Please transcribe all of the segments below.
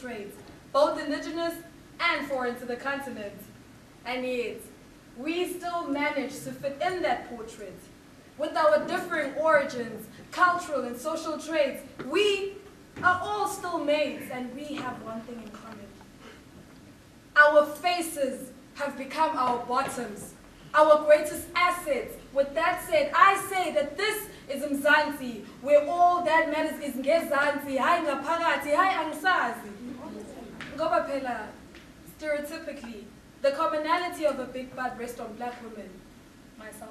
traits, both indigenous and foreign to the continent. And yet, we still manage to fit in that portrait. With our differing origins, cultural and social traits, we are all still mates, and we have one thing in common. Our faces have become our bottoms, our greatest assets. With that said, I say that this is Mzansi, where all that matters is ngezansi, hayi ngaphakathi, hayi angisazi. Ngoba phela, stereotypically, the commonality of a big butt rests on black women, myself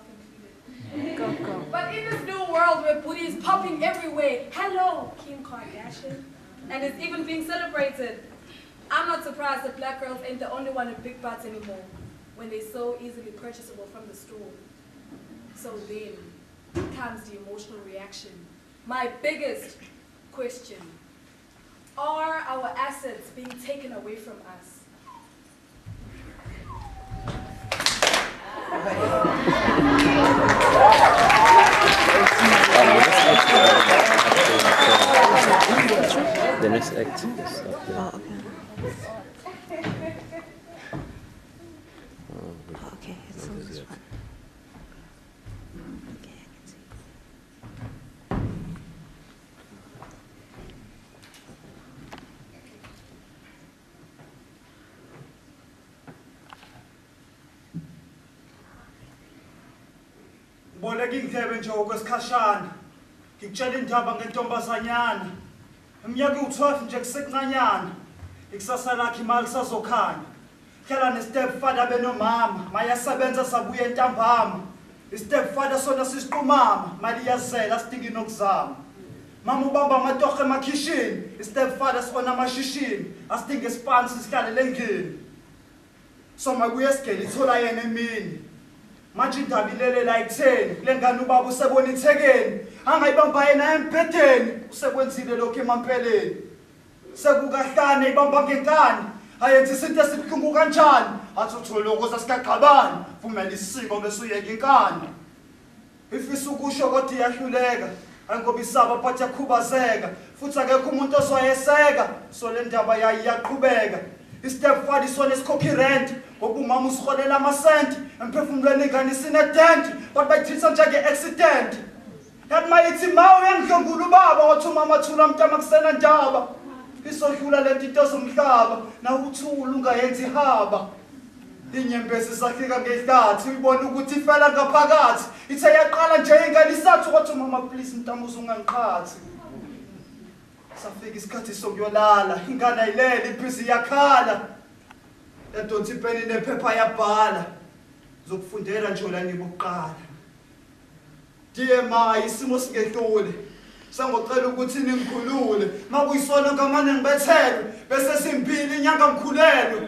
included. But in this new world where booty is popping everywhere, hello, Kim Kardashian, and it's even being celebrated, I'm not surprised that black girls ain't the only one with big butts anymore, when they're so easily purchasable from the store. So then comes the emotional reaction. My biggest question: are our assets being taken away from us? next act is up there. Oh, okay. Oh, okay, it's on this one. Okay, I can see. Boleka indlebe nje okwesikhashana. Ngikutshela indaba ngentombazanyana. Eminyaka u12 nje kusekuncanyana. Ikusasa lakhe imali sazokhanya. Khala ne-stepfather benomama, mayasebenza sabuye entambama. I-stepfather sona sisiqumama, mali iyazela sidinga inokuzama. Mama ubamba amatoho emakhishini, i-stepfather sona amashishini, asidinga isipansi sihlalele endlini. So makuye esigele ithola yena emini. Manje indaba ilelela ekutheni, kule ngane ubaba usebona ithekeni, angayibamba yena embhedeni, usekwenzile lokhu emampeleni. Sekukahlane ibamba ngenkani, ayenza isinto esibuhlungu kanjani, athi uthole sasikaqabani, vumela isiko bese uyeka inkani. Ifisa ukusho kodwa iyahluleka, angoba isaba but yakhubazeka, futhi akekho umuntu ozoyeseka, so le ndaba iyaqhubeka. I-stepfather isona esikhokha irent, ngoba umama usiholela amasenti, emphefumulweni ingane isinedenti, but bayithisa njenge-accident. Yathi mayithi ma uyangidlwengula ubaba, wathi umama athula mntama kusenandaba. Isohlula lento into zomhlaba, na uthula ungayenzi ihaba. Inyembezi sahlika ngehlathi, uyibona ukuthi ifela ngaphakathi. Ithe yaqala nje ingane isathu, wathi umama please mntama uzungangiqhathi. Safika isikhathi sokuyolala, ingane ayilele, ibhizi yakhala. Yadonsa ipeni nephepha yabhala, zokufundela nje la ngibokuqala. DMI isimo singehlule, sangocela ukuthi ningikhulule. Makuyisona ngamane ngibethelwe, bese simbili inyanga ngikhulelwe.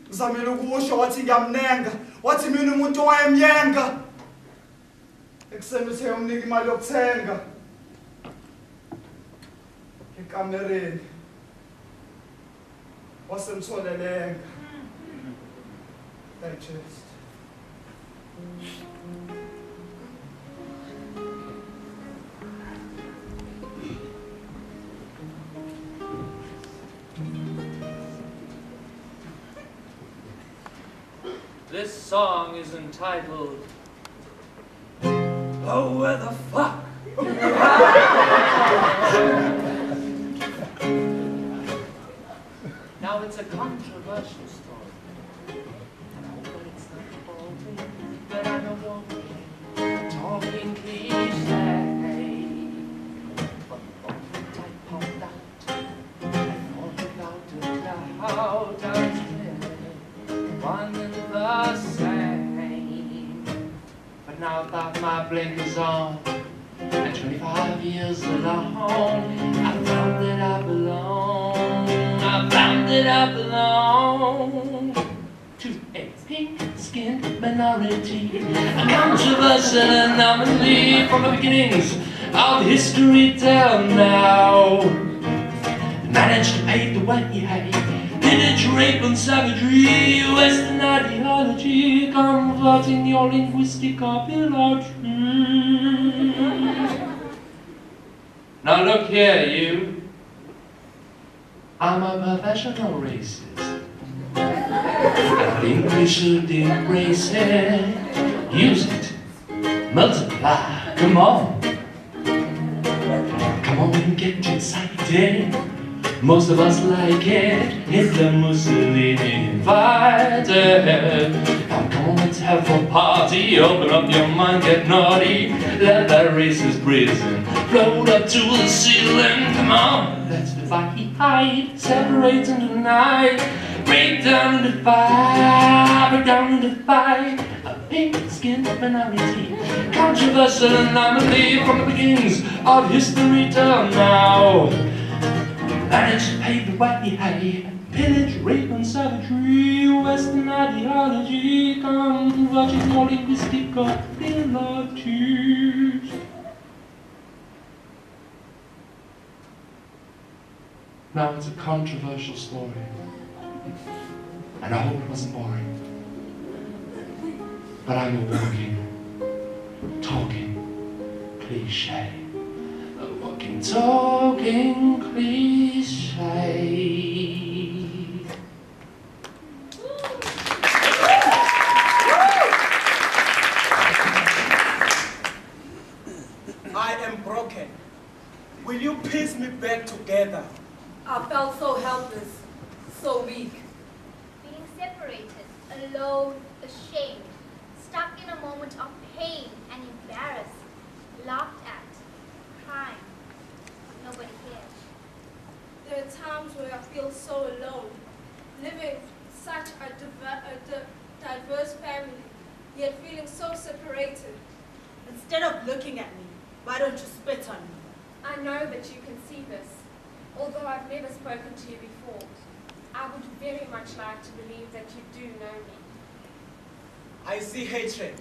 Ngizamile ukusho wathi ngiyamnenga, wathi mina umuntu owayemyenga. Ekuseni uthe umnika imali yokuthenga. Ekamereni wasemtholelenga. Digest. This song is entitled, Oh, where the fuck? Now it's a controversial story, and I hope that it's not boring, but I know you're talking cliche. But the moment I popped out, I thought without a doubt I was one and the same. But now that my blinkers on, and 25 years alone, I found that I belong. I found that I belong to a pink-skinned minority, a controversial anomaly from the beginnings of history till now. Managed to pave the way, pillage, rape and savagery, Western ideology, converting your linguistic copulatory. Now look here, you. I'm a professional racist. I think we should embrace it. Use it. Multiply. Come on. Come on and get excited. Most of us like it. Hitler, Mussolini invited. Now come on, let's have a party. Open up your mind, get naughty. Let that racist prison float up to the ceiling. Come on, let's divide, separate and unite. Break down and divide, break down and divide. A pink-skinned minority, controversial anomaly from the beginnings of history till now. Managed to pave the way, pillage, rape and savagery, Western ideology, converging more linguistic abilities. Now it's a controversial story, and I hope it wasn't boring. But I'm a walking, talking cliche. A walking, talking cliche. I am broken. Will you piece me back together? I felt so helpless, so weak. Being separated, alone, ashamed, stuck in a moment of pain and embarrassed, laughed at, crying. Nobody cares. There are times where I feel so alone, living such a diverse family, yet feeling so separated. Instead of looking at me, why don't you spit on me? I know that you can see this, although I've never spoken to you before. I would very much like to believe that you do know me. I see hatred.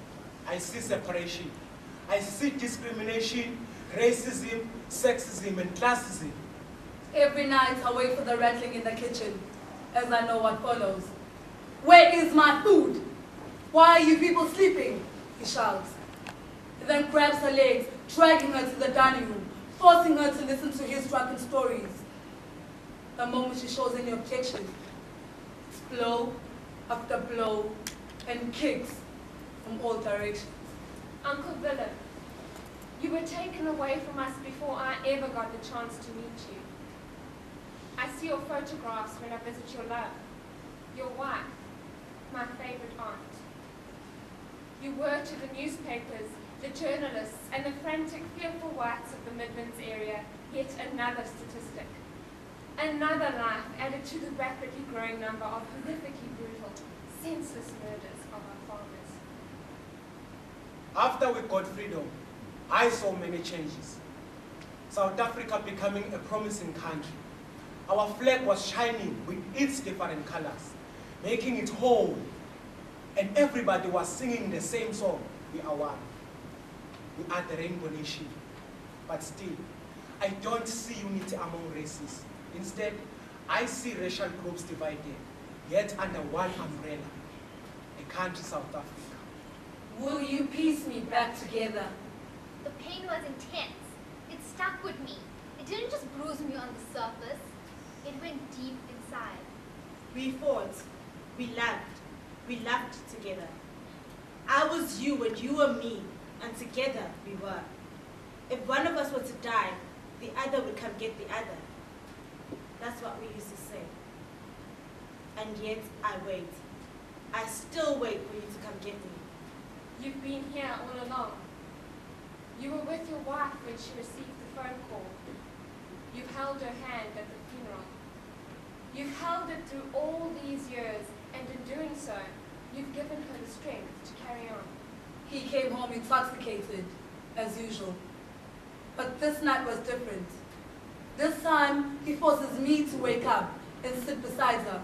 I see separation. I see discrimination, racism, sexism, and classism. Every night I wait for the rattling in the kitchen, as I know what follows. Where is my food? Why are you people sleeping? He shouts. He then grabs her legs, dragging her to the dining room, forcing her to listen to his drunken stories. The moment she shows any objection, it's blow after blow and kicks from all directions. Uncle Willem, you were taken away from us before I ever got the chance to meet you. I see your photographs when I visit your love, your wife, my favorite aunt. You were to the newspapers, the journalists, and the frantic, fearful whites of the Midlands area yet another statistic. Another life added to the rapidly growing number of horrifically brutal, senseless murders of our farmers. After we got freedom, I saw many changes. South Africa becoming a promising country. Our flag was shining with its different colors, making it whole. And everybody was singing the same song, we are one. We are the Rainbow Nation. But still, I don't see unity among races. Instead, I see racial groups divided, yet under one umbrella, a country, South Africa. Will you piece me back together? The pain was intense. It stuck with me. It didn't just bruise me on the surface. It went deep inside. We fought, we laughed together. I was you and you were me, and together we were. If one of us were to die, the other would come get the other. That's what we used to say. And yet I wait. I still wait for you to come get me. You've been here all along. You were with your wife when she received the phone call. You've held her hand at the funeral. You've held it through all these years, and in doing so, you've given her the strength to carry on. He came home intoxicated, as usual. But this night was different. This time, he forces me to wake up and sit beside her,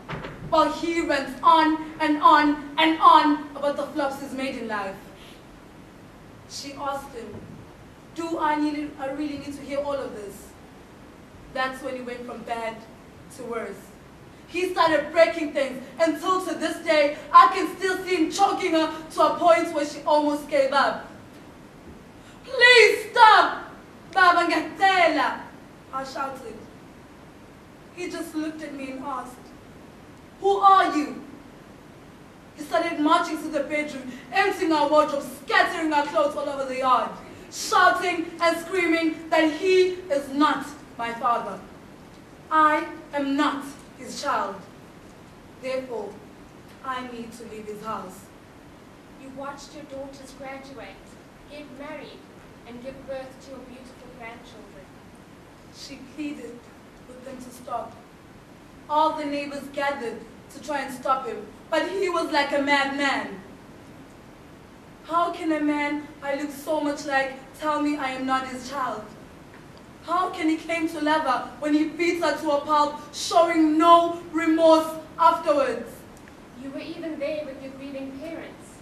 while he rants on and on and on about the flops he's made in life. She asked him, do I really need to hear all of this? That's when he went from bad to worse. He started breaking things until to this day, I can still see him choking her to a point where she almost gave up. Please stop! Baba Ngatela! I shouted. He just looked at me and asked, who are you? He started marching to the bedroom, emptying our wardrobe, scattering our clothes all over the yard, shouting and screaming that he is not my father. I am not his child. Therefore, I need to leave his house. You watched your daughters graduate, get married, and give birth to your beautiful grandchildren. She pleaded with them to stop. All the neighbors gathered to try and stop him, but he was like a madman. How can a man I look so much like tell me I am not his child? How can he claim to love her when he beats her to a pulp, showing no remorse afterwards? You were even there with your grieving parents.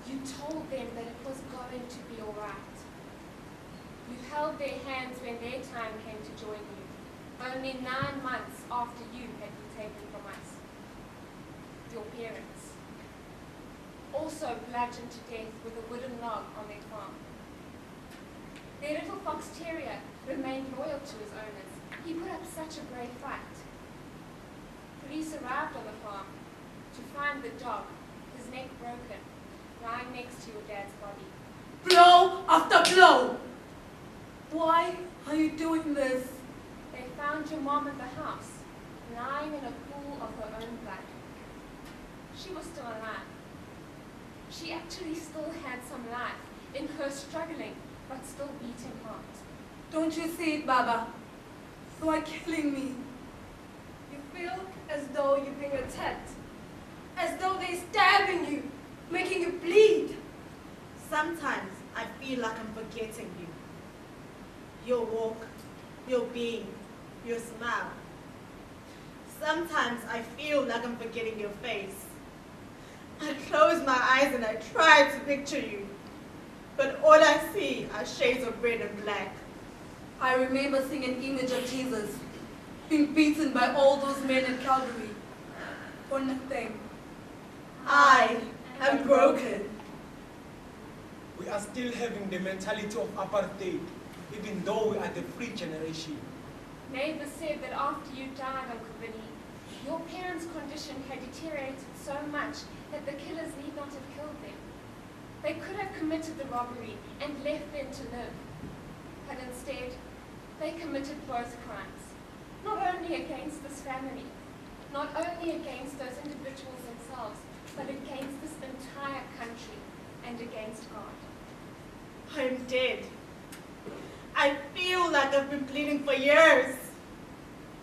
You told them that it was going to be all right. You held their hands when their time came to join you, only 9 months after you had been taken from us. Your parents, also bludgeoned to death with a wooden log on their farm. Their little fox terrier remained loyal to his owners. He put up such a brave fight. Police arrived on the farm to find the dog, his neck broken, lying next to your dad's body. Blow after blow. Why are you doing this? They found your mom at the house, lying in a pool of her own blood. She was still alive. She actually still had some life in her struggling but still beating heart. Don't you see it, Baba? You are killing me. You feel as though you're being attacked, as though they're stabbing you, making you bleed. Sometimes I feel like I'm forgetting you. Your walk, your being, your smile. Sometimes I feel like I'm forgetting your face. I close my eyes and I try to picture you, but all I see are shades of red and black. I remember seeing an image of Jesus being beaten by all those men at Calvary for nothing. I am broken. We are still having the mentality of apartheid, even though we are the free generation. Neighbors said that after you died, Uncle Vinny, your parents' condition had deteriorated so much that the killers need not have killed them. They could have committed the robbery and left them to live. But instead, they committed both crimes. Not only against this family, not only against those individuals themselves, but against this entire country and against God. I'm dead. I feel like I've been bleeding for years.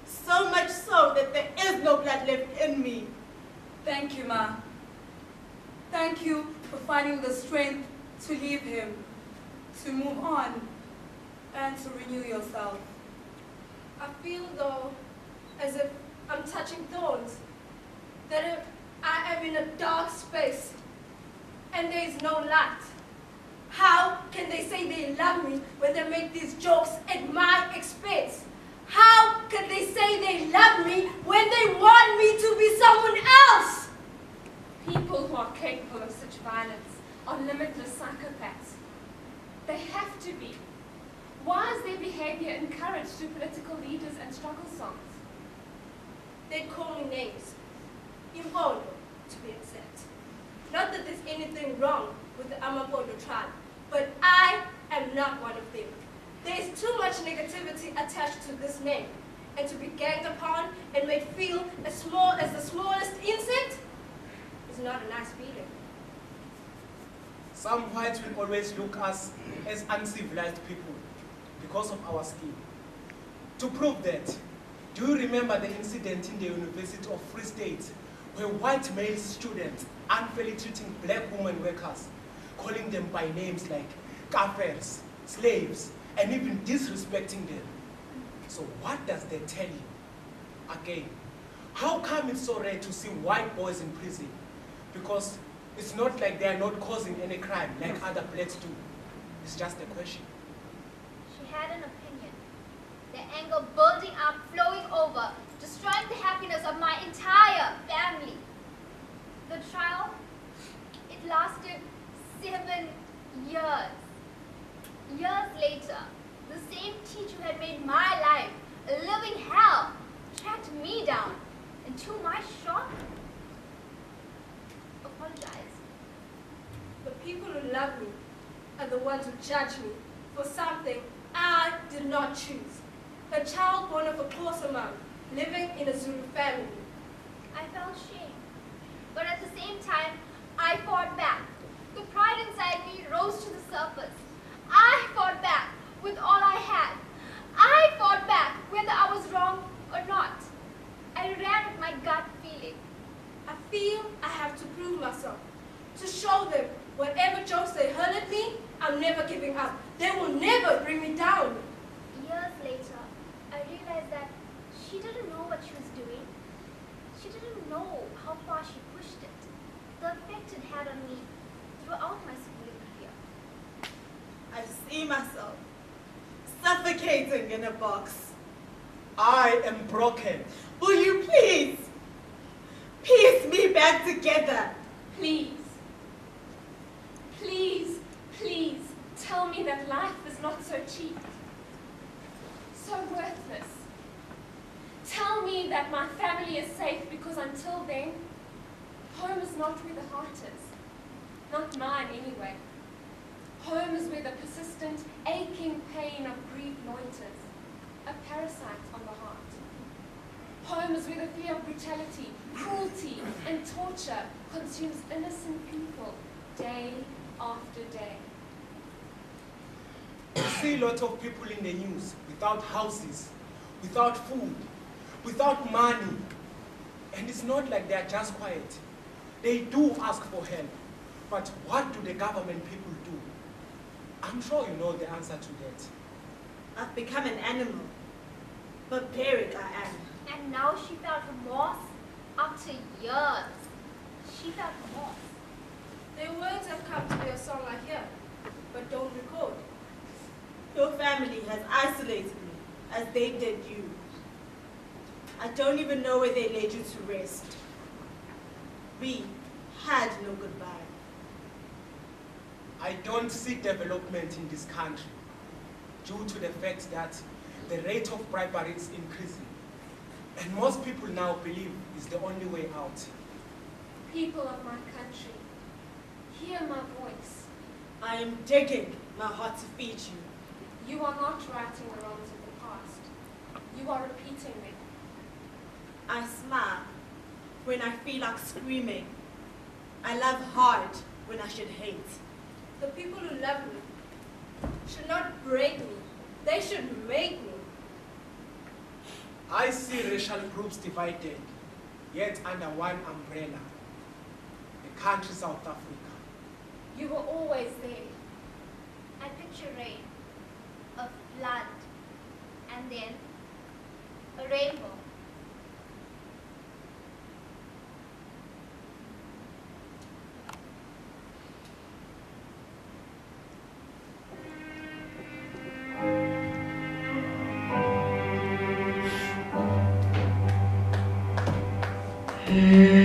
So much so that there is no blood left in me. Thank you, Ma. Thank you for finding the strength to leave him, to move on, and to renew yourself. I feel though as if I'm touching thorns, that I am in a dark space and there is no light. How can they say they love me when they make these jokes at my expense? How can they say they love me when they want me to be someone else? People who are capable of such violence are limitless psychopaths. They have to be. Why is their behavior encouraged through political leaders and struggle songs? They call me names. Impondo, to be exact. Not that there's anything wrong with the Amapondo tribe, but I am not one of them. There's too much negativity attached to this name, and to be ganged upon and made feel as small as the smallest insect is not a nice feeling. Some whites will always look us as uncivilized people because of our skin. To prove that, do you remember the incident in the University of Free State where white male students unfairly treating black women workers, calling them by names like kafirs, slaves, and even disrespecting them? So what does that tell you? Again, how come it's so rare to see white boys in prison? Because it's not like they are not causing any crime like other blacks do. It's just a question. She had an opinion. The anger building up, flowing over, destroying the happiness of my entire family. The trial, it lasted 7 years. Years later, the same teacher who had made my life a living hell tracked me down, and to my shock, apologized. The people who love me are the ones who judge me for something I did not choose. A child born of a Xhosa mom, living in a Zulu family. I felt shame, but at the same time, I fought back. The pride inside me rose to the surface. I fought back with all I had. I fought back whether I was wrong or not. I ran with my gut feeling. I feel I have to prove myself, to show them whatever jokes they hurl at me, I'm never giving up. They will never bring me down. Years later, I realized that she didn't know what she was doing. She didn't know how far she pushed it. The effect it had on me throughout my schooling career. I see myself suffocating in a box. I am broken. Will you please piece me back together? Please, please, please tell me that life is not so cheap, so worthless. Tell me that my family is safe, because until then, home is not where the heart is. Not mine anyway. Home is where the persistent, aching pain of grief daughters, a parasite on the heart. Homes where the fear of brutality, cruelty, and torture consumes innocent people day after day. You see a lot of people in the news without houses, without food, without money. And it's not like they are just quiet. They do ask for help. But what do the government people do? I'm sure you know the answer to that. I've become an animal. Barbaric I am. And now she felt remorse after years. She felt remorse. Their words have come to be a song I hear, but don't record. Your family has isolated me as they did you. I don't even know where they laid you to rest. We had no goodbye. I don't see development in this country due to the fact that the rate of bribery is increasing. And most people now believe it's the only way out. People of my country, hear my voice. I am digging my heart to feed you. You are not righting the wrongs of the past. You are repeating them. I smile when I feel like screaming. I love hard when I should hate. The people who love me should not break me. They should make me. I see racial groups divided, yet under one umbrella. The country South Africa. You were always there. I picture rain, a flood, and then a rainbow. Mm-hmm.